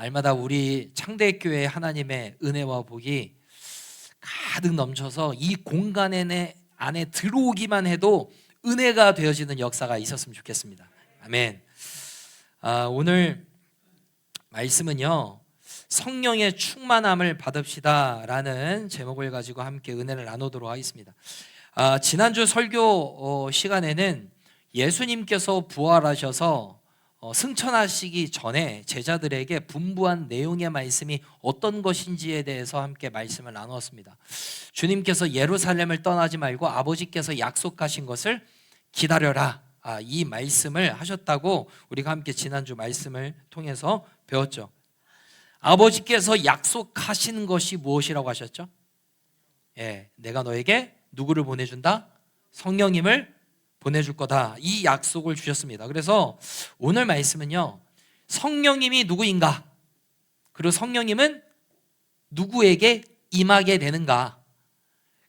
날마다 우리 창대교회 하나님의 은혜와 복이 가득 넘쳐서 이 공간 안에 들어오기만 해도 은혜가 되어지는 역사가 있었으면 좋겠습니다. 아멘. 오늘 말씀은요, 성령의 충만함을 받읍시다 라는 제목을 가지고 함께 은혜를 나누도록 하겠습니다. 지난주 설교 시간에는 예수님께서 부활하셔서 승천하시기 전에 제자들에게 분부한 내용의 말씀이 어떤 것인지에 대해서 함께 말씀을 나누었습니다. 주님께서 예루살렘을 떠나지 말고 아버지께서 약속하신 것을 기다려라, 이 말씀을 하셨다고 우리가 함께 지난주 말씀을 통해서 배웠죠. 아버지께서 약속하신 것이 무엇이라고 하셨죠? 내가 너에게 누구를 보내준다? 성령님을 보내줄 거다, 이 약속을 주셨습니다. 그래서 오늘 말씀은요, 성령님이 누구인가, 그리고 성령님은 누구에게 임하게 되는가,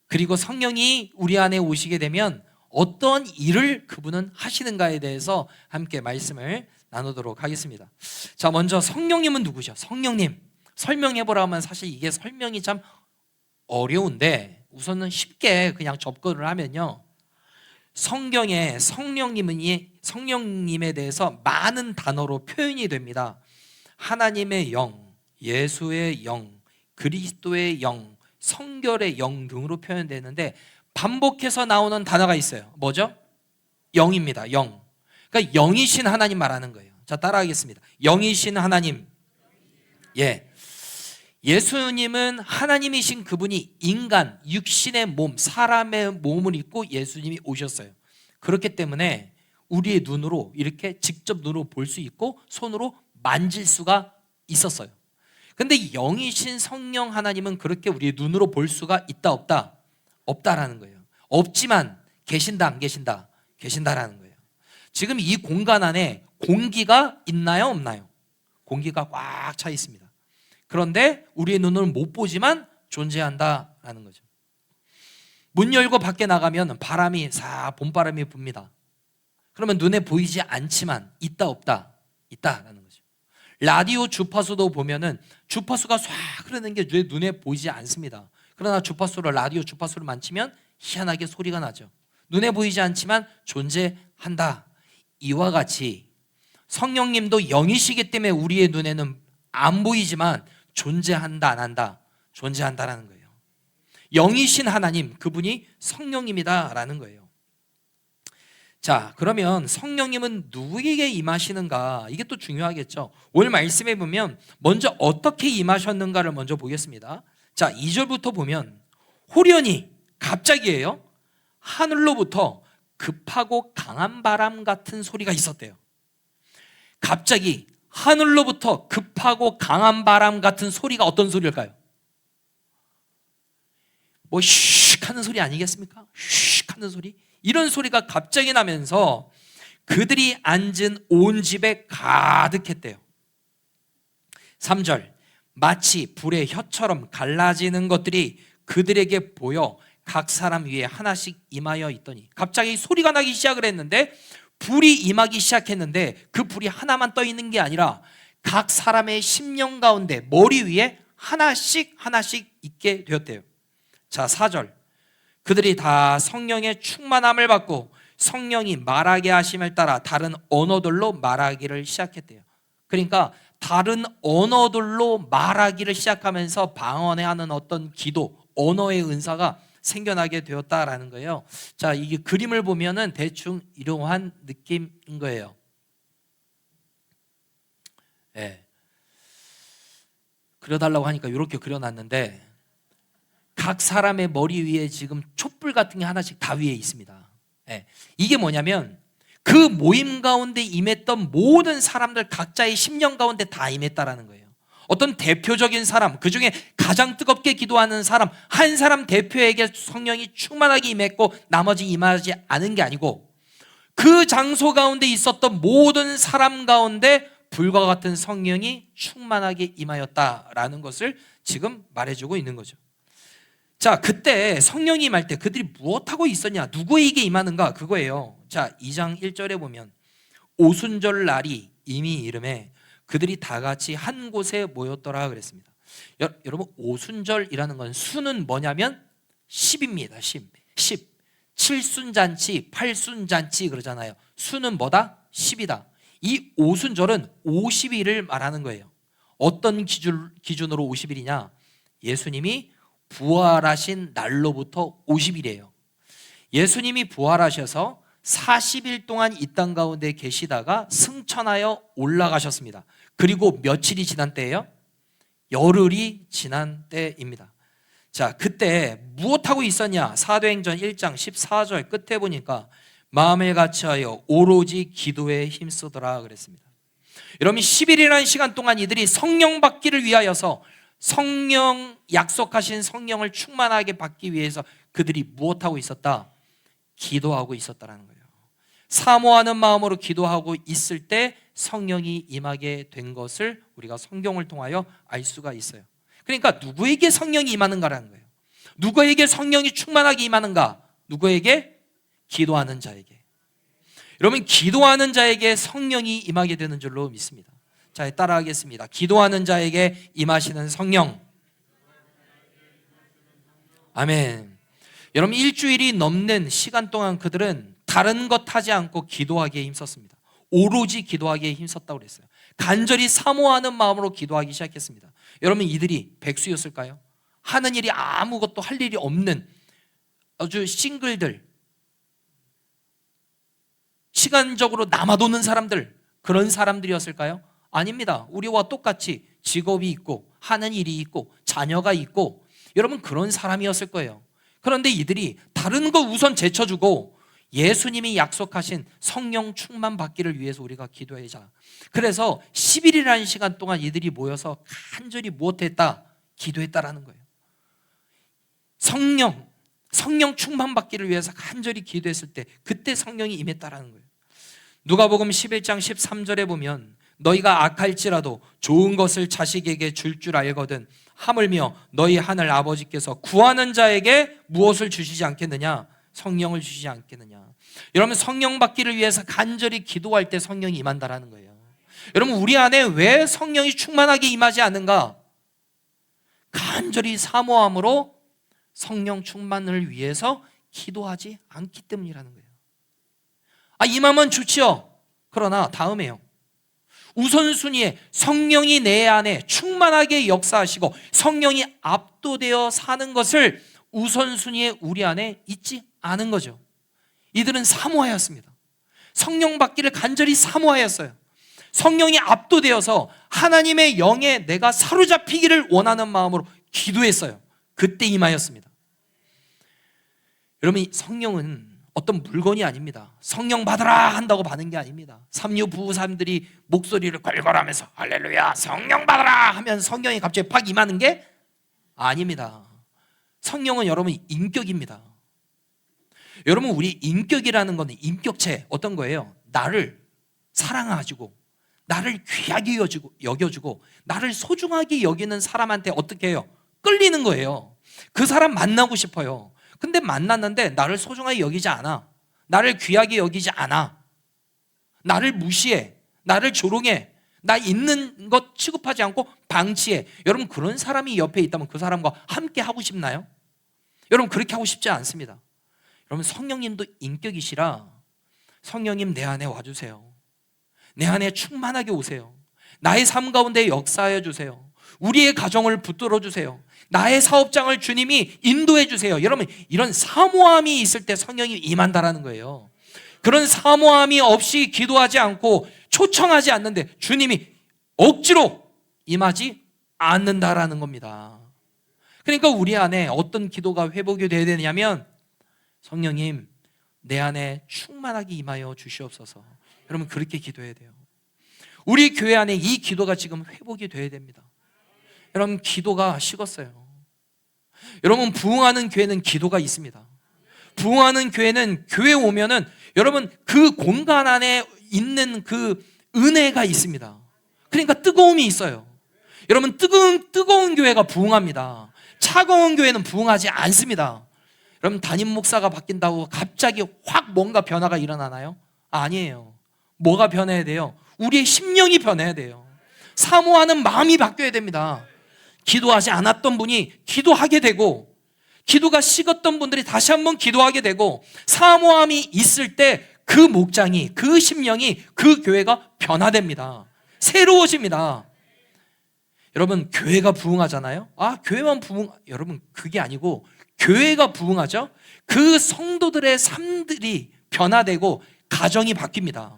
그리고 성령이 우리 안에 오시게 되면 어떤 일을 그분은 하시는가에 대해서 함께 말씀을 나누도록 하겠습니다. 자, 먼저 성령님은 누구죠? 성령님 설명해보라 하면 사실 이게 설명이 참 어려운데 우선은 쉽게 그냥 접근을 하면요, 성경에 성령님에 대해서 많은 단어로 표현이 됩니다. 하나님의 영, 예수의 영, 그리스도의 영, 성결의 영 등으로 표현되는데 반복해서 나오는 단어가 있어요. 뭐죠? 영입니다. 영. 그러니까 영이신 하나님 말하는 거예요. 자, 따라하겠습니다. 영이신 하나님. 예수님은 하나님이신 그분이 인간, 육신의 몸, 사람의 몸을 입고 예수님이 오셨어요. 그렇기 때문에 우리의 눈으로 이렇게 직접 눈으로 볼 수 있고 손으로 만질 수가 있었어요. 근데 영이신 성령 하나님은 그렇게 우리의 눈으로 볼 수가 있다 없다? 없다라는 거예요. 없지만 계신다 안 계신다? 계신다라는 거예요. 지금 이 공간 안에 공기가 있나요 없나요? 공기가 꽉 차 있습니다. 그런데 우리의 눈으로는 못 보지만 존재한다라는 거죠. 문 열고 밖에 나가면 바람이 봄바람이 붑니다. 그러면 눈에 보이지 않지만 있다 없다? 있다라는 거죠. 라디오 주파수도 보면은 주파수가 쏴 흐르는 게 눈에 보이지 않습니다. 그러나 라디오 주파수를 만지면 희한하게 소리가 나죠. 눈에 보이지 않지만 존재한다. 이와 같이 성령님도 영이시기 때문에 우리의 눈에는 안 보이지만 존재한다 안 한다? 존재한다라는 거예요. 영이신 하나님, 그분이 성령님이다라는 거예요. 자, 그러면 성령님은 누구에게 임하시는가? 이게 또 중요하겠죠. 오늘 말씀에 보면 먼저 어떻게 임하셨는가를 먼저 보겠습니다. 자, 2절부터 보면 호련히 갑자기예요, 하늘로부터 급하고 강한 바람 같은 소리가 있었대요. 갑자기 하늘로부터 급하고 강한 바람 같은 소리가 어떤 소리일까요? 뭐 슉 하는 소리 아니겠습니까? 슉 하는 소리? 이런 소리가 갑자기 나면서 그들이 앉은 온 집에 가득했대요. 3절, 마치 불의 혀처럼 갈라지는 것들이 그들에게 보여 각 사람 위에 하나씩 임하여 있더니, 갑자기 소리가 나기 시작을 했는데, 불이 임하기 시작했는데 그 불이 하나만 떠 있는 게 아니라 각 사람의 심령 가운데 머리 위에 하나씩 있게 되었대요. 자, 4절, 그들이 다 성령의 충만함을 받고 성령이 말하게 하심을 따라 다른 언어들로 말하기를 시작했대요. 그러니까 다른 언어들로 말하기를 시작하면서 방언하는 어떤 기도, 언어의 은사가 생겨나게 되었다라는 거예요. 자, 이게 그림을 보면은 대충 이러한 느낌인 거예요. 그려달라고 하니까 이렇게 그려놨는데 각 사람의 머리 위에 지금 촛불 같은 게 하나씩 다 위에 있습니다. 이게 뭐냐면 그 모임 가운데 임했던 모든 사람들 각자의 심령 가운데 다 임했다라는 거예요. 어떤 대표적인 사람, 그 중에 가장 뜨겁게 기도하는 사람, 한 사람 대표에게 성령이 충만하게 임했고 나머지 임하지 않은 게 아니고 그 장소 가운데 있었던 모든 사람 가운데 불과 같은 성령이 충만하게 임하였다라는 것을 지금 말해주고 있는 거죠. 자, 그때 성령이 임할 때 그들이 무엇하고 있었냐, 누구에게 임하는가, 그거예요. 자, 2장 1절에 보면 오순절 날이 이미 이름에 그들이 다 같이 한 곳에 모였더라 그랬습니다. 여러분, 오순절이라는 건 수는 뭐냐면 10입니다. 10. 7순잔치, 8순잔치 그러잖아요. 수는 뭐다? 10이다. 이 오순절은 50일을 말하는 거예요. 어떤 기준으로 50일이냐? 예수님이 부활하신 날로부터 50일이에요. 예수님이 부활하셔서 40일 동안 이 땅 가운데 계시다가 승천하여 올라가셨습니다. 그리고 며칠이 지난 때예요? 열흘이 지난 때입니다. 자, 그때 무엇하고 있었냐? 사도행전 1장 14절 끝에 보니까 마음을 같이하여 오로지 기도에 힘쓰더라 그랬습니다. 여러분, 10일이라는 시간 동안 이들이 성령 받기를 위하여서, 성령, 약속하신 성령을 충만하게 받기 위해서 그들이 무엇하고 있었다? 기도하고 있었다는 거예요. 사모하는 마음으로 기도하고 있을 때 성령이 임하게 된 것을 우리가 성경을 통하여 알 수가 있어요. 그러니까 누구에게 성령이 임하는가라는 거예요. 누구에게 성령이 충만하게 임하는가? 누구에게? 기도하는 자에게. 여러분, 기도하는 자에게 성령이 임하게 되는 줄로 믿습니다. 자, 따라하겠습니다. 기도하는 자에게 임하시는 성령. 아멘. 여러분, 일주일이 넘는 시간 동안 그들은 다른 것 하지 않고 기도하기에 힘썼습니다. 오로지 기도하기에 힘썼다고 그랬어요. 간절히 사모하는 마음으로 기도하기 시작했습니다. 여러분, 이들이 백수였을까요? 하는 일이 아무것도 할 일이 없는 아주 싱글들, 시간적으로 남아도는 사람들, 그런 사람들이었을까요? 아닙니다. 우리와 똑같이 직업이 있고 하는 일이 있고 자녀가 있고, 여러분, 그런 사람이었을 거예요. 그런데 이들이 다른 거 우선 제쳐주고 예수님이 약속하신 성령 충만 받기를 위해서 우리가 기도하자. 그래서 10일이라는 시간 동안 이들이 모여서 간절히 무엇했다? 기도했다라는 거예요. 성령 충만 받기를 위해서 간절히 기도했을 때 그때 성령이 임했다라는 거예요. 누가복음 11장 13절에 보면 너희가 악할지라도 좋은 것을 자식에게 줄 알거든 하물며 너희 하늘 아버지께서 구하는 자에게 무엇을 주시지 않겠느냐? 성령을 주시지 않겠느냐? 여러분, 성령 받기를 위해서 간절히 기도할 때 성령이 임한다라는 거예요. 여러분, 우리 안에 왜 성령이 충만하게 임하지 않는가? 간절히 사모함으로 성령 충만을 위해서 기도하지 않기 때문이라는 거예요. 임하면 좋지요. 그러나 다음에요. 우선순위에 성령이 내 안에 충만하게 역사하시고 성령이 압도되어 사는 것을 우선순위에 우리 안에 있지 않은 거죠. 이들은 사모하였습니다. 성령 받기를 간절히 사모하였어요. 성령이 압도되어서 하나님의 영에 내가 사로잡히기를 원하는 마음으로 기도했어요. 그때 임하였습니다. 여러분, 성령은 어떤 물건이 아닙니다. 성령 받으라 한다고 받는 게 아닙니다. 삼류부사님들이 목소리를 걸걸하면서 할렐루야 성령 받으라 하면 성령이 갑자기 팍 임하는 게 아닙니다. 성령은 여러분 인격입니다. 여러분, 우리 인격이라는 건 인격체 어떤 거예요? 나를 사랑하시고 나를 귀하게 여겨주고 나를 소중하게 여기는 사람한테 어떻게 해요? 끌리는 거예요. 그 사람 만나고 싶어요. 근데 만났는데 나를 소중하게 여기지 않아, 나를 귀하게 여기지 않아, 나를 무시해, 나를 조롱해, 나 있는 것 취급하지 않고 방치해. 여러분, 그런 사람이 옆에 있다면 그 사람과 함께 하고 싶나요? 여러분, 그렇게 하고 싶지 않습니다. 여러분, 성령님도 인격이시라 성령님 내 안에 와주세요. 내 안에 충만하게 오세요. 나의 삶 가운데 역사해 주세요. 우리의 가정을 붙들어 주세요. 나의 사업장을 주님이 인도해 주세요. 여러분, 이런 사모함이 있을 때 성령이 임한다라는 거예요. 그런 사모함이 없이 기도하지 않고 초청하지 않는데 주님이 억지로 임하지 않는다라는 겁니다. 그러니까 우리 안에 어떤 기도가 회복이 되어야 되냐면 성령님 내 안에 충만하게 임하여 주시옵소서. 여러분, 그렇게 기도해야 돼요. 우리 교회 안에 이 기도가 지금 회복이 되어야 됩니다. 여러분, 기도가 식었어요. 여러분, 부흥하는 교회는 기도가 있습니다. 부흥하는 교회는 교회 오면은 여러분 그 공간 안에 있는 그 은혜가 있습니다. 그러니까 뜨거움이 있어요. 여러분, 뜨거운 교회가 부흥합니다. 차가운 교회는 부흥하지 않습니다. 여러분, 담임 목사가 바뀐다고 갑자기 확 뭔가 변화가 일어나나요? 아니에요. 뭐가 변해야 돼요? 우리의 심령이 변해야 돼요. 사모하는 마음이 바뀌어야 됩니다. 기도하지 않았던 분이 기도하게 되고, 기도가 식었던 분들이 다시 한번 기도하게 되고, 사모함이 있을 때 그 목장이, 그 심령이, 그 교회가 변화됩니다. 새로워집니다. 여러분, 교회가 부흥하잖아요. 교회만 여러분, 그게 아니고 교회가 부흥하죠. 그 성도들의 삶들이 변화되고 가정이 바뀝니다.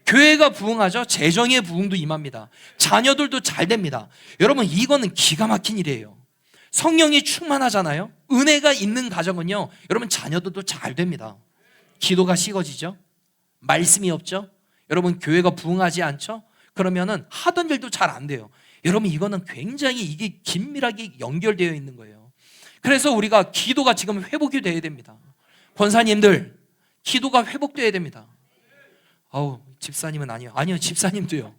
교회가 부흥하죠. 재정의 부흥도 임합니다. 자녀들도 잘 됩니다. 여러분, 이거는 기가 막힌 일이에요. 성령이 충만하잖아요. 은혜가 있는 가정은요, 여러분, 자녀들도 잘 됩니다. 기도가 식어지죠. 말씀이 없죠. 여러분, 교회가 부흥하지 않죠. 그러면은 하던 일도 잘 안 돼요. 여러분, 이거는 굉장히 이게 긴밀하게 연결되어 있는 거예요. 그래서 우리가 기도가 지금 회복이 돼야 됩니다. 권사님들, 기도가 회복돼야 됩니다. 집사님은 아니요, 집사님도요.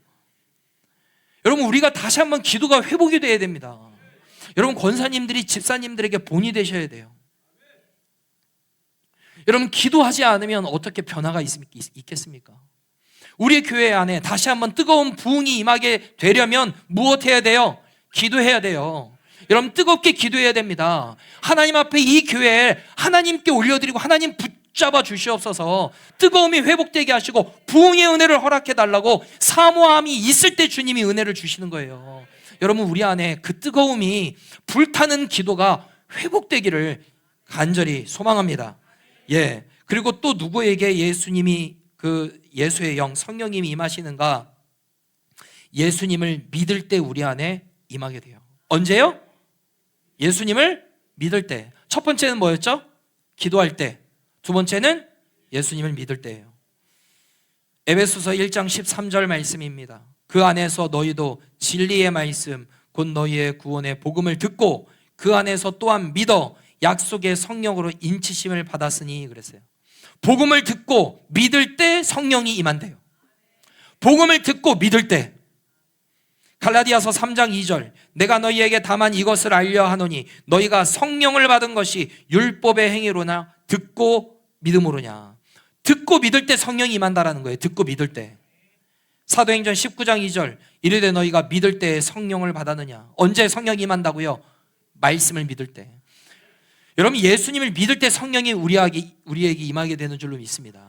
여러분, 우리가 다시 한번 기도가 회복이 돼야 됩니다. 여러분, 권사님들이 집사님들에게 본이 되셔야 돼요. 여러분, 기도하지 않으면 어떻게 변화가 있겠습니까? 우리 교회 안에 다시 한번 뜨거운 부흥이 임하게 되려면 무엇해야 돼요? 기도해야 돼요. 여러분, 뜨겁게 기도해야 됩니다. 하나님 앞에 이 교회에 하나님께 올려드리고 하나님 붙잡아 주시옵소서. 뜨거움이 회복되게 하시고 부흥의 은혜를 허락해 달라고 사모함이 있을 때 주님이 은혜를 주시는 거예요. 여러분, 우리 안에 그 뜨거움이 불타는 기도가 회복되기를 간절히 소망합니다. 그리고 또 누구에게 예수님이 예수의 영 성령님이 임하시는가? 예수님을 믿을 때 우리 안에 임하게 돼요. 언제요? 예수님을 믿을 때. 첫 번째는 뭐였죠? 기도할 때. 두 번째는 예수님을 믿을 때예요. 에베소서 1장 13절 말씀입니다. 그 안에서 너희도 진리의 말씀 곧 너희의 구원의 복음을 듣고 그 안에서 또한 믿어 약속의 성령으로 인치심을 받았으니 그랬어요. 복음을 듣고 믿을 때 성령이 임한대요. 복음을 듣고 믿을 때. 갈라디아서 3장 2절 내가 너희에게 다만 이것을 알려 하노니 너희가 성령을 받은 것이 율법의 행위로나 듣고 믿음으로냐. 듣고 믿을 때 성령이 임한다라는 거예요. 듣고 믿을 때. 사도행전 19장 2절 이르되 너희가 믿을 때 성령을 받았느냐. 언제 성령이 임한다고요? 말씀을 믿을 때. 여러분, 예수님을 믿을 때 성령이 우리에게 임하게 되는 줄로 믿습니다.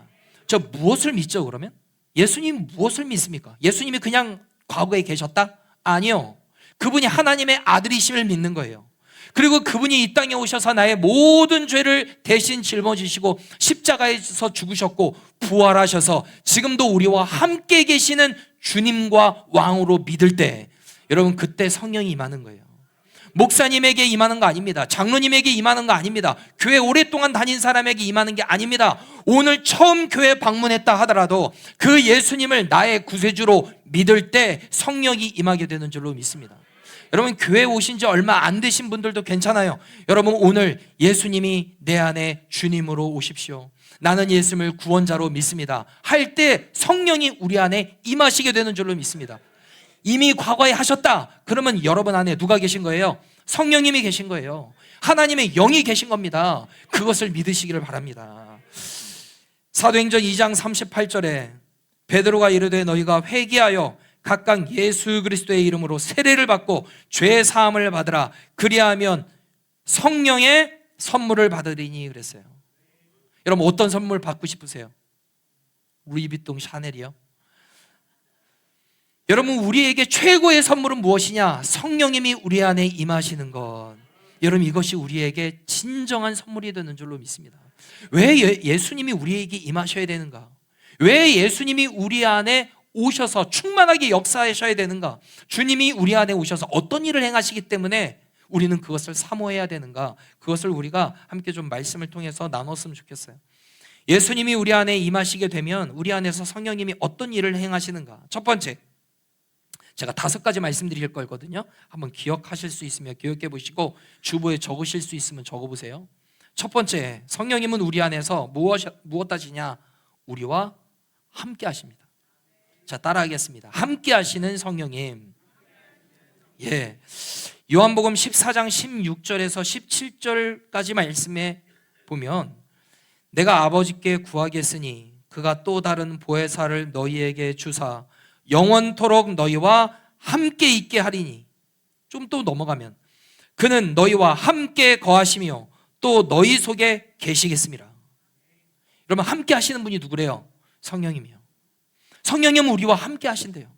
저 무엇을 믿죠 그러면? 예수님 무엇을 믿습니까? 예수님이 그냥 과거에 계셨다? 아니요. 그분이 하나님의 아들이심을 믿는 거예요. 그리고 그분이 이 땅에 오셔서 나의 모든 죄를 대신 짊어지시고 십자가에서 죽으셨고 부활하셔서 지금도 우리와 함께 계시는 주님과 왕으로 믿을 때, 여러분, 그때 성령이 임하는 거예요. 목사님에게 임하는 거 아닙니다. 장로님에게 임하는 거 아닙니다. 교회 오랫동안 다닌 사람에게 임하는 게 아닙니다. 오늘 처음 교회 방문했다 하더라도 그 예수님을 나의 구세주로 믿을 때 성령이 임하게 되는 줄로 믿습니다. 여러분, 교회 오신 지 얼마 안 되신 분들도 괜찮아요. 여러분, 오늘 예수님이 내 안에 주님으로 오십시오. 나는 예수님을 구원자로 믿습니다. 할 때 성령이 우리 안에 임하시게 되는 줄로 믿습니다. 이미 과거에 하셨다. 그러면 여러분 안에 누가 계신 거예요? 성령님이 계신 거예요. 하나님의 영이 계신 겁니다. 그것을 믿으시기를 바랍니다. 사도행전 2장 38절에 베드로가 이르되 너희가 회개하여 각각 예수 그리스도의 이름으로 세례를 받고 죄 사함을 받으라. 그리하면 성령의 선물을 받으리니 그랬어요. 여러분, 어떤 선물 받고 싶으세요? 루이비통 샤넬이요? 여러분, 우리에게 최고의 선물은 무엇이냐? 성령님이 우리 안에 임하시는 것. 여러분, 이것이 우리에게 진정한 선물이 되는 줄로 믿습니다. 왜 예수님이 우리에게 임하셔야 되는가? 왜 예수님이 우리 안에 오셔서 충만하게 역사하셔야 되는가? 주님이 우리 안에 오셔서 어떤 일을 행하시기 때문에 우리는 그것을 사모해야 되는가? 그것을 우리가 함께 좀 말씀을 통해서 나눴으면 좋겠어요. 예수님이 우리 안에 임하시게 되면 우리 안에서 성령님이 어떤 일을 행하시는가? 첫 번째, 제가 5가지 말씀드릴 거거든요. 한번 기억하실 수 있으면 기억해 보시고 주보에 적으실 수 있으면 적어보세요. 첫 번째, 성령님은 우리 안에서 무엇 하시냐? 우리와 함께 하십니다. 자, 따라하겠습니다. 함께 하시는 성령님. 요한복음 14장 16절에서 17절까지 말씀에 보면 내가 아버지께 구하겠으니 그가 또 다른 보혜사를 너희에게 주사 영원토록 너희와 함께 있게 하리니, 좀 또 넘어가면 그는 너희와 함께 거하시며 또 너희 속에 계시겠습니다. 여러분, 함께 하시는 분이 누구래요? 성령님이요. 성령님은 우리와 함께 하신대요.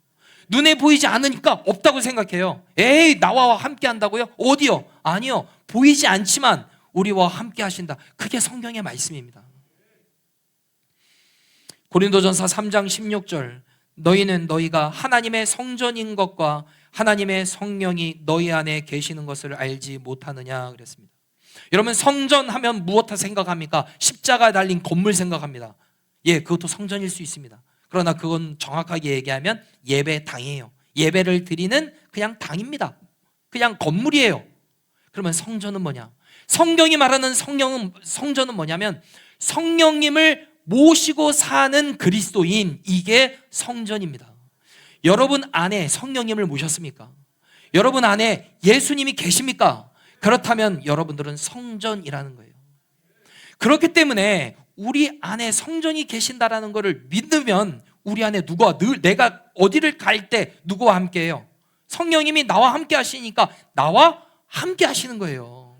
눈에 보이지 않으니까 없다고 생각해요. 에이, 나와 함께 한다고요? 어디요? 아니요, 보이지 않지만 우리와 함께 하신다. 그게 성경의 말씀입니다. 고린도전서 3장 16절, 너희는 너희가 하나님의 성전인 것과 하나님의 성령이 너희 안에 계시는 것을 알지 못하느냐 그랬습니다. 여러분, 성전 하면 무엇을 생각합니까? 십자가 달린 건물 생각합니다. 예, 그것도 성전일 수 있습니다. 그러나 그건 정확하게 얘기하면 예배당이에요. 예배를 드리는 그냥 당입니다. 그냥 건물이에요. 그러면 성전은 뭐냐? 성경이 말하는 성전은 뭐냐면 성령님을 모시고 사는 그리스도인, 이게 성전입니다. 여러분 안에 성령님을 모셨습니까? 여러분 안에 예수님이 계십니까? 그렇다면 여러분들은 성전이라는 거예요. 그렇기 때문에 우리 안에 성전이 계신다라는 것을 믿으면 우리 안에 내가 어디를 갈 때 누구와 함께 해요? 성령님이 나와 함께 하시니까 나와 함께 하시는 거예요.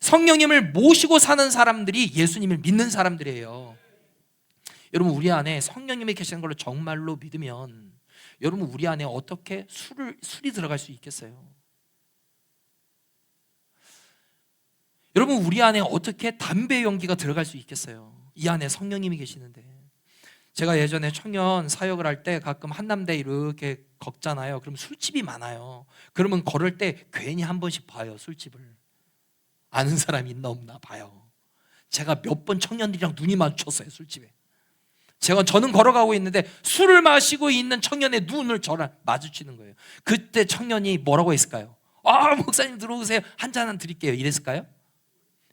성령님을 모시고 사는 사람들이 예수님을 믿는 사람들이에요. 여러분, 우리 안에 성령님이 계시는 걸 정말로 믿으면 여러분, 우리 안에 어떻게 술이 들어갈 수 있겠어요? 여러분, 우리 안에 어떻게 담배 연기가 들어갈 수 있겠어요? 이 안에 성령님이 계시는데. 제가 예전에 청년 사역을 할 때 가끔 한남대 이렇게 걷잖아요. 그럼 술집이 많아요. 그러면 걸을 때 괜히 한 번씩 봐요, 술집을. 아는 사람이 있나 없나 봐요. 제가 몇 번 청년들이랑 눈이 마주쳤어요, 술집에. 저는 걸어가고 있는데 술을 마시고 있는 청년의 눈을 저랑 마주치는 거예요. 그때 청년이 뭐라고 했을까요? 목사님 들어오세요, 한 잔 드릴게요, 이랬을까요?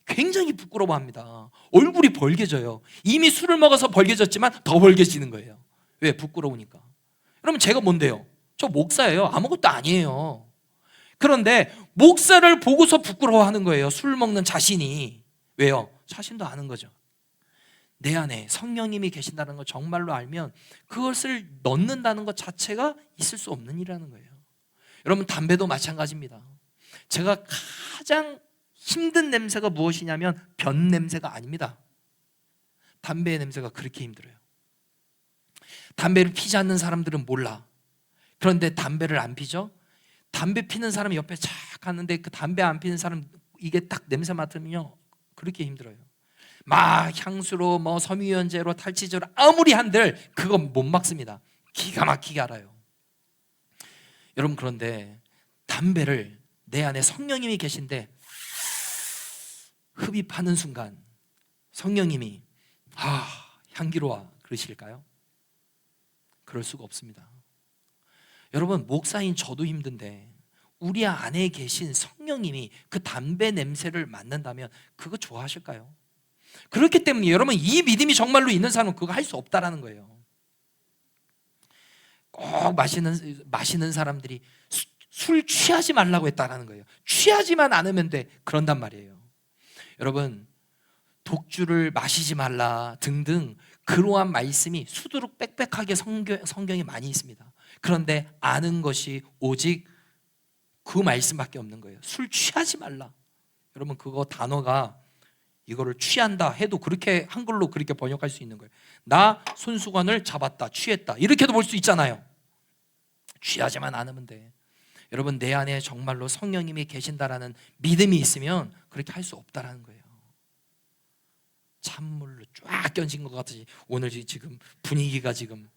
굉장히 부끄러워합니다. 얼굴이 벌개져요. 이미 술을 먹어서 벌개졌지만 더 벌개지는 거예요. 왜? 부끄러우니까. 그러면 제가 뭔데요? 저 목사예요. 아무것도 아니에요. 그런데 목사를 보고서 부끄러워하는 거예요, 술 먹는 자신이. 왜요? 자신도 아는 거죠. 내 안에 성령님이 계신다는 걸 정말로 알면 그것을 넣는다는 것 자체가 있을 수 없는 일이라는 거예요. 여러분, 담배도 마찬가지입니다. 제가 가장 힘든 냄새가 무엇이냐면 변 냄새가 아닙니다. 담배의 냄새가 그렇게 힘들어요. 담배를 피지 않는 사람들은 몰라. 그런데 담배를 안 피죠? 담배 피는 사람이 옆에 착 가는데 그 담배 안 피는 사람, 이게 딱 냄새 맡으면요, 그렇게 힘들어요. 막 향수로 섬유유연제로 탈취제로 아무리 한들 그거 못 막습니다. 기가 막히게 알아요. 여러분, 그런데 담배를 내 안에 성령님이 계신데 흡입하는 순간 성령님이 향기로워 그러실까요? 그럴 수가 없습니다. 여러분, 목사인 저도 힘든데 우리 안에 계신 성령님이 그 담배 냄새를 맡는다면 그거 좋아하실까요? 그렇기 때문에 여러분, 이 믿음이 정말로 있는 사람은 그거 할 수 없다라는 거예요. 꼭 마시는 사람들이 술 취하지 말라고 했다라는 거예요. 취하지만 않으면 돼, 그런단 말이에요. 여러분, 독주를 마시지 말라 등등 그러한 말씀이 수두룩 빽빽하게 성경에 많이 있습니다. 그런데 아는 것이 오직 그 말씀밖에 없는 거예요. 술 취하지 말라. 여러분, 그거 단어가 이거를 취한다 해도 그렇게 한글로 그렇게 번역할 수 있는 거예요. 나 손수건을 잡았다, 취했다, 이렇게도 볼 수 있잖아요. 취하지만 않으면 돼. 여러분, 내 안에 정말로 성령님이 계신다라는 믿음이 있으면 그렇게 할 수 없다라는 거예요. 찬물로 쫙 견진 것 같이 오늘 지금 분위기가 지금.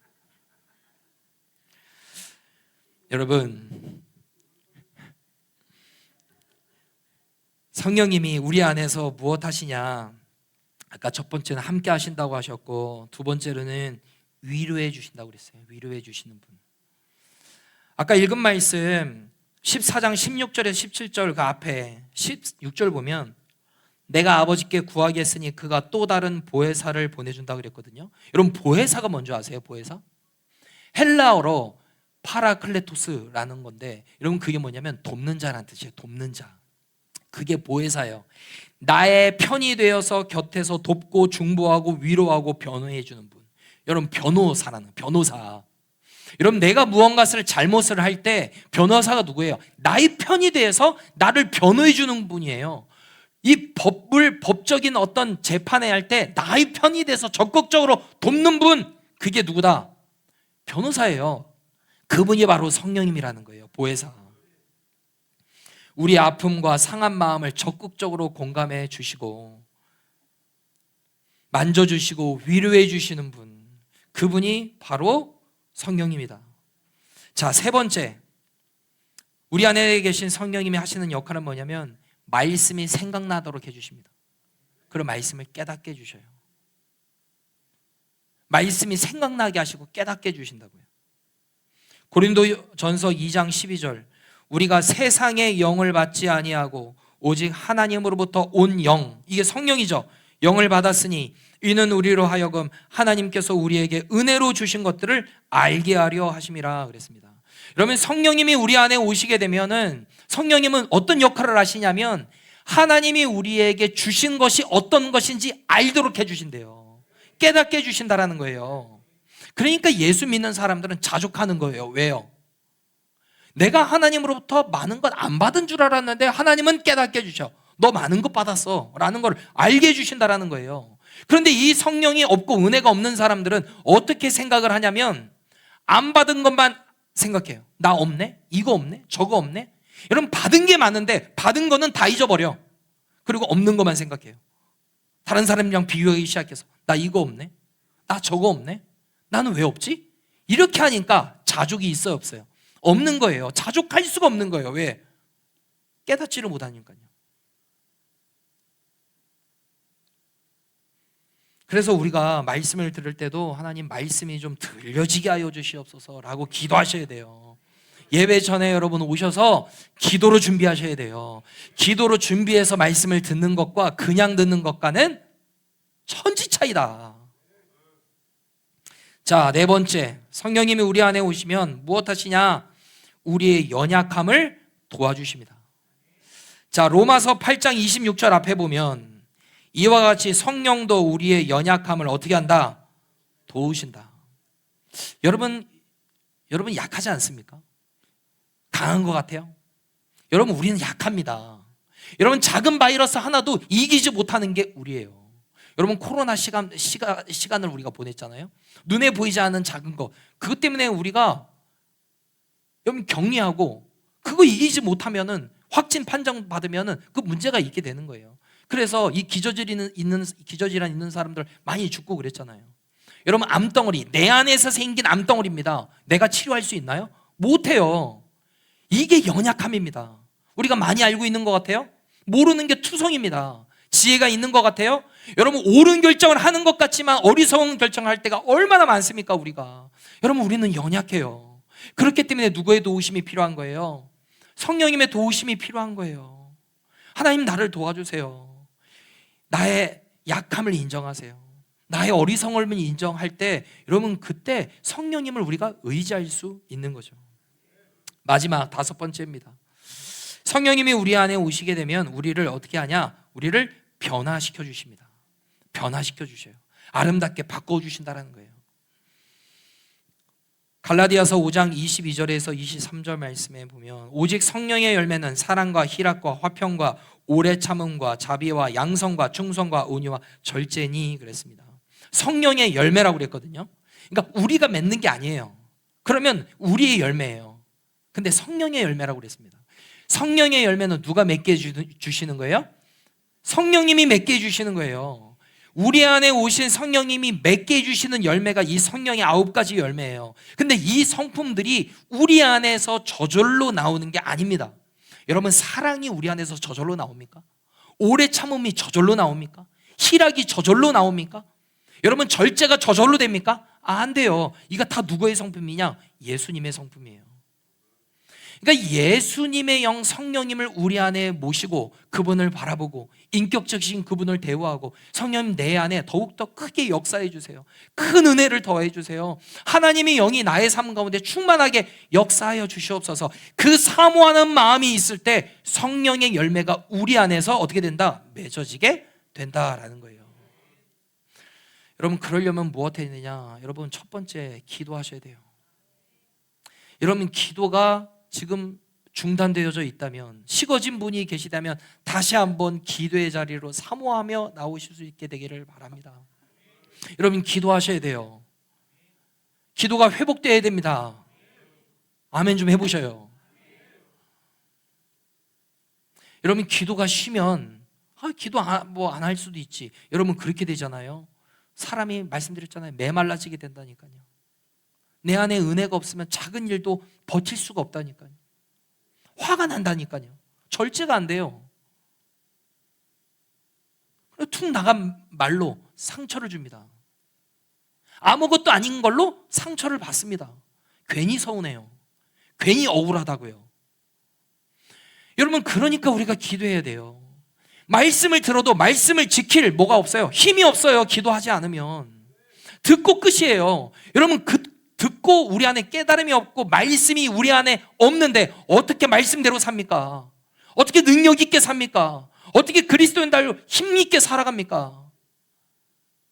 여러분, 성령님이 우리 안에서 무엇 하시냐? 아까 첫 번째는 함께 하신다고 하셨고, 두 번째로는 위로해 주신다고 그랬어요. 위로해 주시는 분. 아까 읽은 말씀 14장 16절에서 17절 그 앞에 16절 보면 내가 아버지께 구하겠으니 그가 또 다른 보혜사를 보내준다고 그랬거든요. 여러분, 보혜사가 뭔지 아세요? 보혜사? 헬라어로 파라클레토스라는 건데, 여러분, 그게 뭐냐면 돕는 자라는 뜻이에요. 돕는 자. 그게 보혜사예요. 나의 편이 되어서 곁에서 돕고 중보하고 위로하고 변호해 주는 분. 여러분, 변호사라는, 변호사. 여러분, 내가 무언가를 잘못을 할 때 변호사가 누구예요? 나의 편이 돼서 나를 변호해 주는 분이에요. 이 법적인 어떤 재판에 할 때 나의 편이 돼서 적극적으로 돕는 분, 그게 누구다? 변호사예요. 그분이 바로 성령님이라는 거예요. 보혜사. 우리 아픔과 상한 마음을 적극적으로 공감해 주시고 만져주시고 위로해 주시는 분, 그분이 바로 성령님이다. 자, 세 번째, 우리 안에 계신 성령님이 하시는 역할은 뭐냐면 말씀이 생각나도록 해주십니다. 그리고 말씀을 깨닫게 해주셔요. 말씀이 생각나게 하시고 깨닫게 해주신다고요. 고린도전서 2장 12절, 우리가 세상의 영을 받지 아니하고 오직 하나님으로부터 온 영, 이게 성령이죠. 영을 받았으니 이는 우리로 하여금 하나님께서 우리에게 은혜로 주신 것들을 알게 하려 하심이라 그랬습니다. 그러면 성령님이 우리 안에 오시게 되면은, 성령님은 어떤 역할을 하시냐면 하나님이 우리에게 주신 것이 어떤 것인지 알도록 해주신대요. 깨닫게 해주신다라는 거예요. 그러니까 예수 믿는 사람들은 자족하는 거예요. 왜요? 내가 하나님으로부터 많은 것 안 받은 줄 알았는데 하나님은 깨닫게 해주셔. 너 많은 것 받았어 라는 걸 알게 해주신다라는 거예요. 그런데 이 성령이 없고 은혜가 없는 사람들은 어떻게 생각을 하냐면 안 받은 것만 생각해요. 나 없네? 이거 없네? 저거 없네? 여러분, 받은 게 많은데 받은 거는 다 잊어버려. 그리고 없는 것만 생각해요. 다른 사람이랑 비교하기 시작해서 나 이거 없네? 나 저거 없네? 나는 왜 없지? 이렇게 하니까 자족이 있어요, 없어요? 없는 거예요. 자족할 수가 없는 거예요. 왜? 깨닫지를 못하니까요. 그래서 우리가 말씀을 들을 때도 하나님 말씀이 좀 들려지게 하여 주시옵소서라고 기도하셔야 돼요. 예배 전에 여러분 오셔서 기도로 준비하셔야 돼요. 기도로 준비해서 말씀을 듣는 것과 그냥 듣는 것과는 천지 차이다. 자, 네 번째, 성령님이 우리 안에 오시면 무엇 하시냐? 우리의 연약함을 도와주십니다. 자, 로마서 8장 26절 앞에 보면 이와 같이 성령도 우리의 연약함을 어떻게 한다? 도우신다. 여러분 약하지 않습니까? 강한 것 같아요? 여러분, 우리는 약합니다. 여러분, 작은 바이러스 하나도 이기지 못하는 게 우리예요. 여러분, 코로나 시간을 우리가 보냈잖아요. 눈에 보이지 않는 작은 것, 그것 때문에 우리가 여러분 격리하고 그거 이기지 못하면은 확진 판정 받으면은 그 문제가 있게 되는 거예요. 그래서 이 기저질환 있는 사람들 많이 죽고 그랬잖아요. 여러분, 암덩어리, 내 안에서 생긴 암덩어리입니다. 내가 치료할 수 있나요? 못해요. 이게 연약함입니다. 우리가 많이 알고 있는 것 같아요? 모르는 게 투성입니다. 지혜가 있는 것 같아요? 여러분, 옳은 결정을 하는 것 같지만 어리석은 결정을 할 때가 얼마나 많습니까, 우리가? 여러분, 우리는 연약해요. 그렇기 때문에 누구의 도우심이 필요한 거예요? 성령님의 도우심이 필요한 거예요. 하나님, 나를 도와주세요. 나의 약함을 인정하세요. 나의 어리석음을 인정할 때 여러분, 그때 성령님을 우리가 의지할 수 있는 거죠. 마지막 다섯 번째입니다. 성령님이 우리 안에 오시게 되면 우리를 어떻게 하냐? 우리를 변화시켜 주십니다. 변화시켜 주셔요. 아름답게 바꿔주신다는 거예요. 갈라디아서 5장 22절에서 23절 말씀에 보면 오직 성령의 열매는 사랑과 희락과 화평과 오래 참음과 자비와 양성과 충성과 온유와 절제니 그랬습니다. 성령의 열매라고 그랬거든요. 그러니까 우리가 맺는 게 아니에요. 그러면 우리의 열매예요. 근데 성령의 열매라고 그랬습니다. 성령의 열매는 누가 맺게 주시는 거예요? 성령님이 맺게 해주시는 거예요. 우리 안에 오신 성령님이 맺게 해주시는 열매가 이 성령의 9가지 열매예요. 근데 이 성품들이 우리 안에서 저절로 나오는 게 아닙니다. 여러분, 사랑이 우리 안에서 저절로 나옵니까? 오래 참음이 저절로 나옵니까? 희락이 저절로 나옵니까? 여러분, 절제가 저절로 됩니까? 안 돼요. 이거 다 누구의 성품이냐? 예수님의 성품이에요. 그러니까 예수님의 영 성령님을 우리 안에 모시고 그분을 바라보고 인격적이신 그분을 대화하고 성령님 내 안에 더욱더 크게 역사해 주세요. 큰 은혜를 더해 주세요. 하나님의 영이 나의 삶 가운데 충만하게 역사하여 주시옵소서. 그 사모하는 마음이 있을 때 성령의 열매가 우리 안에서 어떻게 된다? 맺어지게 된다라는 거예요. 여러분, 그러려면 무엇 해야 되냐? 여러분, 첫 번째 기도하셔야 돼요. 여러분, 기도가 지금 중단되어져 있다면, 식어진 분이 계시다면 다시 한번 기도의 자리로 사모하며 나오실 수 있게 되기를 바랍니다. 여러분, 기도하셔야 돼요. 기도가 회복되어야 됩니다. 아멘 좀 해보셔요. 여러분, 기도가 쉬면 기도 뭐 안 할 수도 있지. 여러분, 그렇게 되잖아요. 사람이 말씀드렸잖아요. 메말라지게 된다니까요. 내 안에 은혜가 없으면 작은 일도 버틸 수가 없다니까요. 화가 난다니까요. 절제가 안 돼요. 툭 나간 말로 상처를 줍니다. 아무것도 아닌 걸로 상처를 받습니다. 괜히 서운해요. 괜히 억울하다고요. 여러분, 그러니까 우리가 기도해야 돼요. 말씀을 들어도 말씀을 지킬 뭐가 없어요. 힘이 없어요. 기도하지 않으면. 듣고 끝이에요. 여러분, 듣고 우리 안에 깨달음이 없고 말씀이 우리 안에 없는데 어떻게 말씀대로 삽니까? 어떻게 능력 있게 삽니까? 어떻게 그리스도인들로 힘 있게 살아갑니까?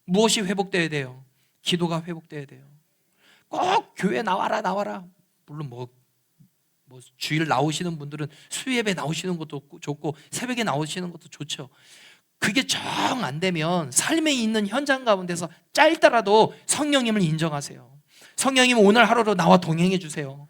무엇이 회복돼야 돼요? 기도가 회복돼야 돼요. 꼭 교회 나와라. 물론 뭐 주일 나오시는 분들은 수요예배 나오시는 것도 좋고 새벽에 나오시는 것도 좋죠. 그게 정 안 되면 삶에 있는 현장 가운데서 짧더라도 성령님을 인정하세요. 성령님, 오늘 하루로 나와 동행해 주세요.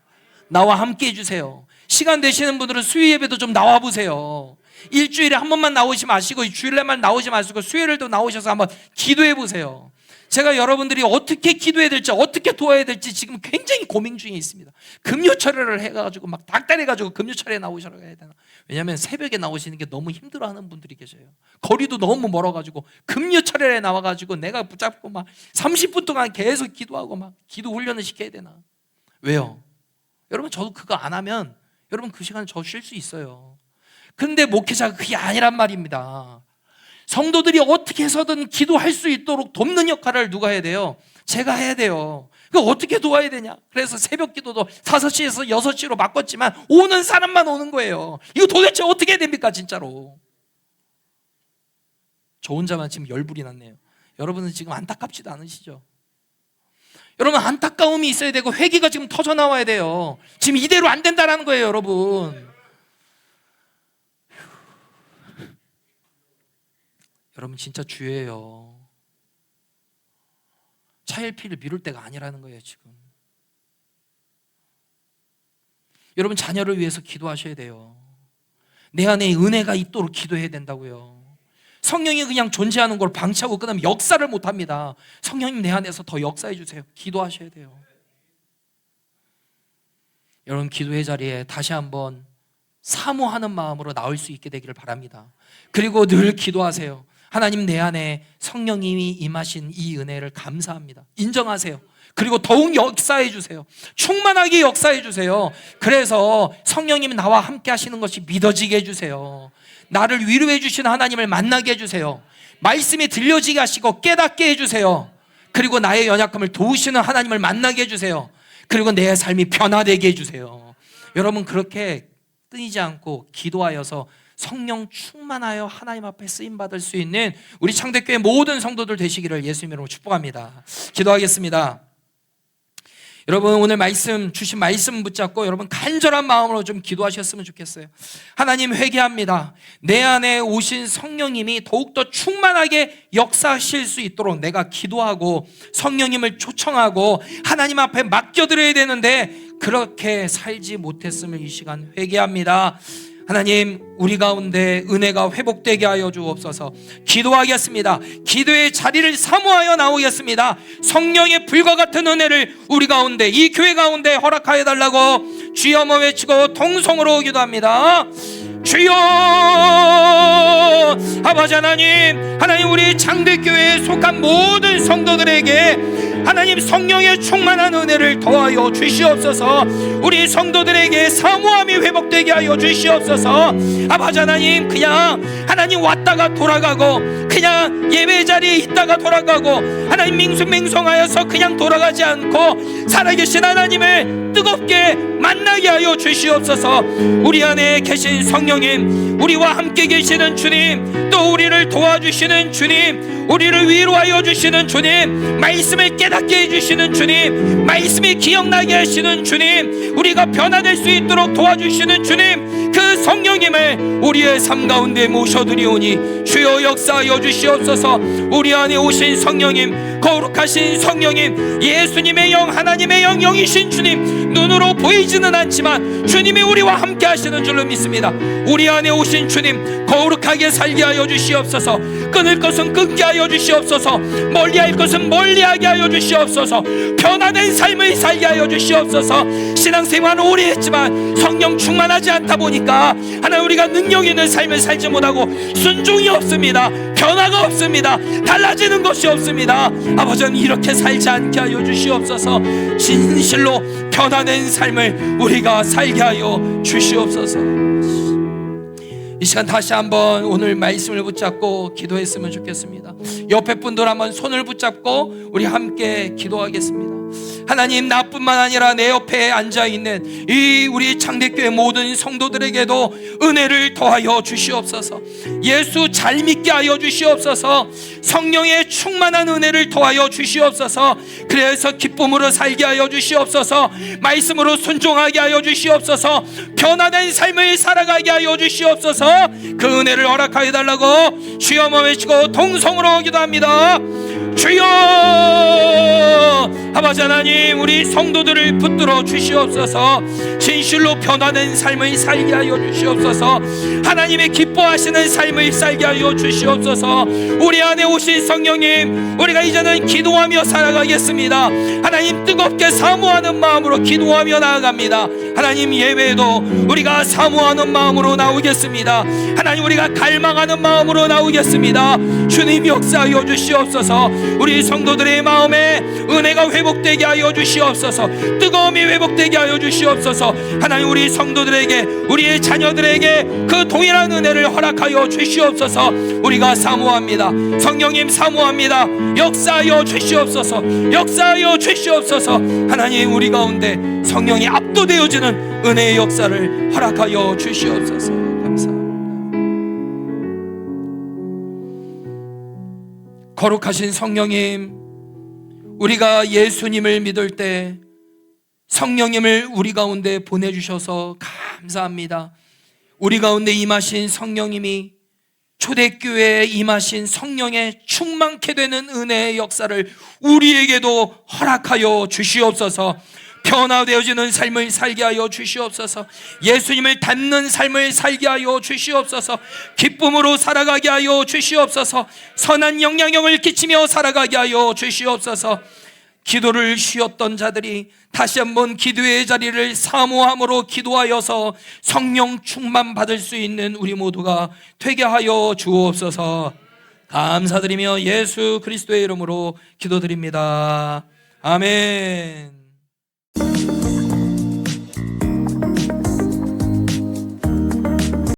나와 함께 해 주세요. 시간 되시는 분들은 수요예배도 좀 나와 보세요. 일주일에 한 번만 나오지 마시고 주일날만 나오지 마시고 수요일도 나오셔서 한번 기도해 보세요. 제가 여러분들이 어떻게 기도해야 될지, 어떻게 도와야 될지 지금 굉장히 고민 중에 있습니다. 금요철회를 해가지고 막 닥달해가지고 금요철회에 나오셔야 되나. 왜냐하면 새벽에 나오시는 게 너무 힘들어하는 분들이 계셔요. 거리도 너무 멀어가지고 금요철회에 나와가지고 내가 붙잡고 막 30분 동안 계속 기도하고 막 기도 훈련을 시켜야 되나. 왜요? 여러분, 저도 그거 안 하면 여러분 그 시간에 저 쉴 수 있어요. 근데 목회자가 그게 아니란 말입니다. 성도들이 어떻게 해서든 기도할 수 있도록 돕는 역할을 누가 해야 돼요? 제가 해야 돼요. 그거 어떻게 도와야 되냐? 그래서 새벽 기도도 5시에서 6시로 바꿨지만 오는 사람만 오는 거예요. 이거 도대체 어떻게 해야 됩니까, 진짜로? 저 혼자만 지금 열불이 났네요. 여러분은 지금 안타깝지도 않으시죠? 여러분, 안타까움이 있어야 되고 회개가 지금 터져 나와야 돼요. 지금 이대로 안 된다는 거예요, 여러분. 여러분, 진짜 주예요. 차일피를 미룰 때가 아니라는 거예요, 지금. 여러분, 자녀를 위해서 기도하셔야 돼요. 내 안에 은혜가 있도록 기도해야 된다고요. 성령이 그냥 존재하는 걸 방치하고 그다음에 역사를 못합니다. 성령님, 내 안에서 더 역사해 주세요. 기도하셔야 돼요. 여러분, 기도의 자리에 다시 한번 사모하는 마음으로 나올 수 있게 되기를 바랍니다. 그리고 늘 기도하세요. 하나님, 내 안에 성령님이 임하신 이 은혜를 감사합니다. 인정하세요. 그리고 더욱 역사해 주세요. 충만하게 역사해 주세요. 그래서 성령님이 나와 함께 하시는 것이 믿어지게 해주세요. 나를 위로해 주시는 하나님을 만나게 해주세요. 말씀이 들려지게 하시고 깨닫게 해주세요. 그리고 나의 연약함을 도우시는 하나님을 만나게 해주세요. 그리고 내 삶이 변화되게 해주세요. 여러분, 그렇게 끊이지 않고 기도하여서 성령 충만하여 하나님 앞에 쓰임받을 수 있는 우리 창대교회 모든 성도들 되시기를 예수님 이름으로 축복합니다. 기도하겠습니다. 여러분, 오늘 주신 말씀 붙잡고 여러분 간절한 마음으로 좀 기도하셨으면 좋겠어요. 하나님, 회개합니다. 내 안에 오신 성령님이 더욱더 충만하게 역사하실 수 있도록 내가 기도하고 성령님을 초청하고 하나님 앞에 맡겨드려야 되는데 그렇게 살지 못했음을 이 시간 회개합니다. 하나님, 우리 가운데 은혜가 회복되게 하여 주옵소서. 기도하겠습니다. 기도의 자리를 사모하여 나오겠습니다. 성령의 불과 같은 은혜를 우리 가운데, 이 교회 가운데 허락하여 달라고 주여모 외치고 통성으로 기도합니다. 주여, 아버지 하나님 우리 창대교회에 속한 모든 성도들에게 하나님 성령의 충만한 은혜를 더하여 주시옵소서. 우리 성도들에게 사모함이 회복되게 하여 주시옵소서. 아버지 하나님, 그냥 하나님 왔다가 돌아가고 그냥 예배 자리에 있다가 돌아가고 하나님 맹숭맹숭하여서 그냥 돌아가지 않고 살아계신 하나님을 뜨겁게 만나게 하여 주시옵소서. 우리 안에 계신 성령님, 우리와 함께 계시는 주님, 또 우리를 도와주시는 주님, 우리를 위로하여 주시는 주님, 말씀을 깨닫게 해주시는 주님, 말씀이 기억나게 하시는 주님, 우리가 변화될 수 있도록 도와주시는 주님, 그 성령님을 우리의 삶 가운데 모셔드리오니 주여 역사하여 주시옵소서. 우리 안에 오신 성령님, 거룩하신 성령님, 예수님의 영, 하나님의 영, 영이신 주님, 눈으로 보이지는 않지만 주님이 우리와 함께 하시는 줄로 믿습니다. 우리 안에 오신 주님, 거룩하게 살게 하여 주시옵소서. 끊을 것은 끊게 하여 주시옵소서. 멀리할 것은 멀리하게 하여 주시옵소서. 변화된 삶을 살게 하여 주시옵소서. 신앙생활은 오래 했지만 성령 충만하지 않다 보니까 하나님 우리가 능력 있는 삶을 살지 못하고 순종이 없습니다. 변화가 없습니다. 달라지는 것이 없습니다. 아버지는 이렇게 살지 않게 하여 주시옵소서. 진실로 변화된 삶을 우리가 살게 하여 주시옵소서. 이 시간 다시 한번 오늘 말씀을 붙잡고 기도했으면 좋겠습니다. 옆에 분들 한번 손을 붙잡고 우리 함께 기도하겠습니다. 하나님, 나뿐만 아니라 내 옆에 앉아있는 이 우리 창대교회 모든 성도들에게도 은혜를 더하여 주시옵소서. 예수 잘 믿게 하여 주시옵소서. 성령의 충만한 은혜를 더하여 주시옵소서. 그래서 기쁨으로 살게 하여 주시옵소서. 말씀으로 순종하게 하여 주시옵소서. 변화된 삶을 살아가게 하여 주시옵소서. 그 은혜를 허락하여 달라고 주여 외치고 동성으로 기도합니다. 주여, 아버지 하나님, 우리 성도들을 붙들어 주시옵소서. 진실로 변화된 삶을 살게 하여 주시옵소서. 하나님의 기뻐하시는 삶을 살게 하여 주시옵소서. 우리 안에 오신 성령님, 우리가 이제는 기도하며 살아가겠습니다. 하나님, 뜨겁게 사모하는 마음으로 기도하며 나아갑니다. 하나님, 예배에도 우리가 사모하는 마음으로 나오겠습니다. 하나님, 우리가 갈망하는 마음으로 나오겠습니다. 주님 역사하여 주시옵소서. 우리 성도들의 마음에 은혜가 회복되게 하여 주시옵소서. 뜨거움이 회복되게 하여 주시옵소서. 하나님, 우리 성도들에게, 우리의 자녀들에게 그 동일한 은혜를 허락하여 주시옵소서. 우리가 사모합니다. 성령님 사모합니다. 역사하여 주시옵소서. 역사하여 주시옵소서. 하나님, 우리 가운데 성령이 압도되어지는 은혜의 역사를 허락하여 주시옵소서. 감사합니다. 거룩하신 성령님, 우리가 예수님을 믿을 때 성령님을 우리 가운데 보내주셔서 감사합니다. 우리 가운데 임하신 성령님이 초대교회에 임하신 성령의 충만케 되는 은혜의 역사를 우리에게도 허락하여 주시옵소서. 변화되어지는 삶을 살게 하여 주시옵소서. 예수님을 닮는 삶을 살게 하여 주시옵소서. 기쁨으로 살아가게 하여 주시옵소서. 선한 영향력을 끼치며 살아가게 하여 주시옵소서. 기도를 쉬었던 자들이 다시 한번 기도의 자리를 사모함으로 기도하여서 성령 충만 받을 수 있는 우리 모두가 되게 하여 주옵소서. 감사드리며 예수 그리스도의 이름으로 기도드립니다. 아멘.